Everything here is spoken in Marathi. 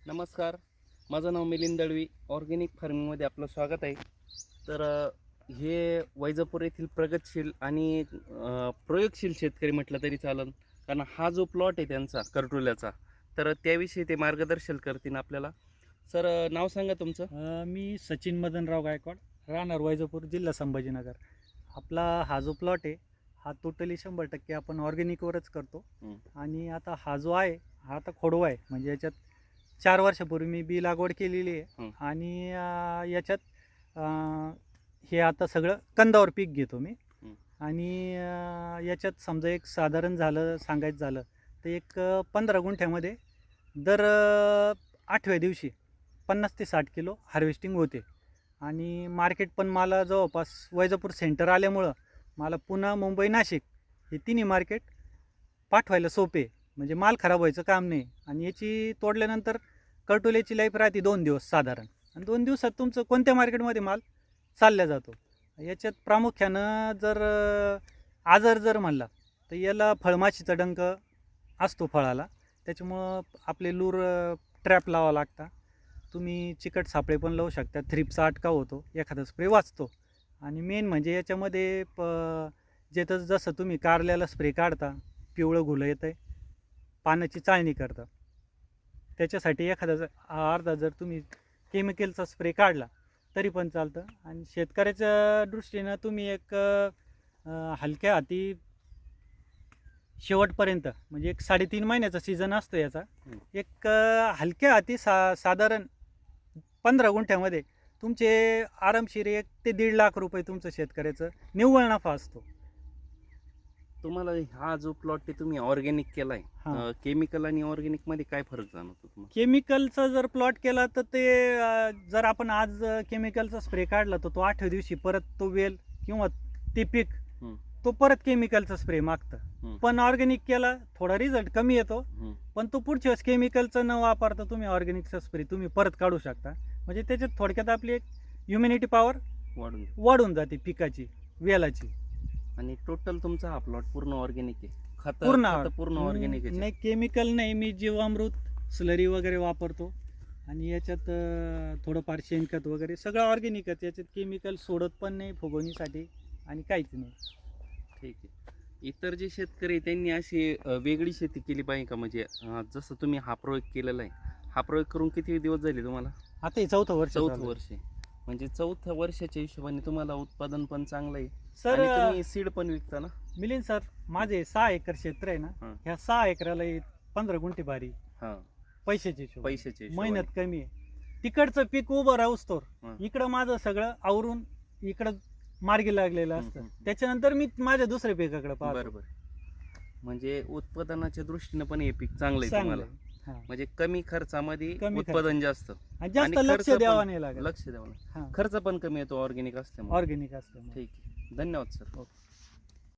नमस्कार, माझं नाव मिलिंद दळवी. ऑर्गॅनिक फार्मिंगमध्ये आपलं स्वागत आहे. तर हे वैजापूर येथील प्रगतशील आणि प्रयोगशील शेतकरी म्हटलं तरी चालेल, कारण हा जो प्लॉट आहे त्यांचा करटुल्याचा, तर त्याविषयी ते मार्गदर्शन करतील आपल्याला. सर, नाव सांगा तुमचं. मी सचिन मदनराव गायकवाड, राहणार वैजापूर, जिल्हा संभाजीनगर. आपला हा जो प्लॉट आहे हा टोटली 100% आपण ऑर्गॅनिकवरच करतो. आणि आता हा जो आहे हा आता खोडवा आहे, म्हणजे याच्यात 4 वर्षापूर्वी मी बी लागवड केलेली आहे. आणि याच्यात हे आता सगळं कंदावर पीक घेतो मी. आणि याच्यात समजा एक साधारण झालं सांगायचं झालं तर एक 15 गुंठ्यामध्ये दर 8व्या दिवशी 50 ते 60 किलो हार्वेस्टिंग होते. आणि मार्केट पण मला जवळपास वैजापूर सेंटर आल्यामुळं मला पुणे, मुंबई, नाशिक हे तिन्ही मार्केट पाठवायला सोपे, म्हणजे माल खराब व्हायचं काम नाही. आणि याची तोडल्यानंतर करटोल्याची लाईफ राहते 2 दिवस साधारण, आणि 2 दिवसात तुमचं कोणत्या मार्केटमध्ये माल चालल्या जातो. याच्यात प्रामुख्यानं जर आजार जर म्हणला तर याला फळमाशीचा डंक असतो फळाला, त्याच्यामुळं आपले लूर ट्रॅप लावा लागता. तुम्ही चिकट सापळे पण लावू शकता, थ्रिप्सचा अटकाव होतो, एखादा स्प्रे वाचतो. आणि मेन म्हणजे याच्यामध्ये जसं तुम्ही कारल्याला स्प्रे काढता, पिवळं घुलं येतं आहे, पानाची चाळणी करता, त्याच्यासाठी एखादा अर्धा जर तुम्ही केमिकलचा स्प्रे काढला तरी पण चालतं. आणि शेतकऱ्याच्या दृष्टीनं तुम्ही एक हलक्या हाती शेवटपर्यंत, म्हणजे एक 3.5 महिन्याचा सीझन असतो याचा, एक हलक्या हाती साधारण 15 गुंठ्यामध्ये तुमचे आरामशीर 1 ते 1.5 लाख रुपये तुमचं शेतकऱ्याचं निव्वळ नफा असतो. तुम्हाला हा जो प्लॉट आहे तुम्ही ऑर्गॅनिक केलाय, केमिकल आणि ऑर्गॅनिक मध्ये काय फरक जाणवतो तुम्हाला? केमिकलचा जर प्लॉट केला तर ते जर आपण आज केमिकलचा स्प्रे काढला तर तो 8व्या दिवशी परत तो वेल किंवा ते पीक तो परत केमिकलचा स्प्रे मागतं. पण ऑर्गॅनिक केला थोडा रिझल्ट कमी येतो, पण तो पुढच्या वेळेस केमिकलचा न वापरता तुम्ही ऑर्गॅनिकचा स्प्रे तुम्ही परत काढू शकता. म्हणजे त्याच्यात थोडक्यात आपली एक ह्युमिनिटी पॉवर वाढून जाते पिकाची, वेलाची. आणि टोटल तुमचा हा प्लॉट पूर्ण ऑर्गॅनिक आहे? पूर्ण ऑर्गॅनिक आहे? नाही, केमिकल नाही. मी जीवामृत स्लरी वगैरे वापरतो, आणि याच्यात थोडंफार शेणखत वगैरे सगळं ऑर्गॅनिकच. याच्यात केमिकल सोडत पण नाही फुगवणीसाठी आणि काहीच नाही. ठीक आहे. इतर जे शेतकरी आहे, त्यांनी अशी वेगळी शेती केली पाहिजे का? म्हणजे जसं तुम्ही हा प्रयोग केलेला आहे, हा प्रयोग करून किती दिवस झाले तुम्हाला? आता हे 4थं वर्ष. 4थं वर्ष. म्हणजे 4थ्या वर्षाच्या हिशोबाने तुम्हाला उत्पादन पण चांगलं आहे. सर, तुम्ही सीड पण विकता ना? मिलिंद सर, माझे 6 एकर क्षेत्र आहे ना, ह्या 6 एकराला 15 गुंठे बारी. पैशाचे मेहनत कमी आहे. तिकडचं पीक उभं राहूस तर इकडं माझं सगळं आवरून इकडं मार्गी लागलेलं असतं. त्याच्यानंतर मी माझ्या दुसऱ्या पिकाकडे पाहतो. बरोबर. म्हणजे उत्पादनाच्या दृष्टीने पण हे पीक चांगलं आहे तुम्हाला. म्हणजे कमी खर्चामध्ये उत्पादन जास्त, जास्त लक्ष द्यावं नाही लागत. खर्च पण कमी येतो ऑर्गॅनिक असल्यामुळे. ऑर्गॅनिक असल्यामुळे. ठीक आहे. धन्यवाद सर.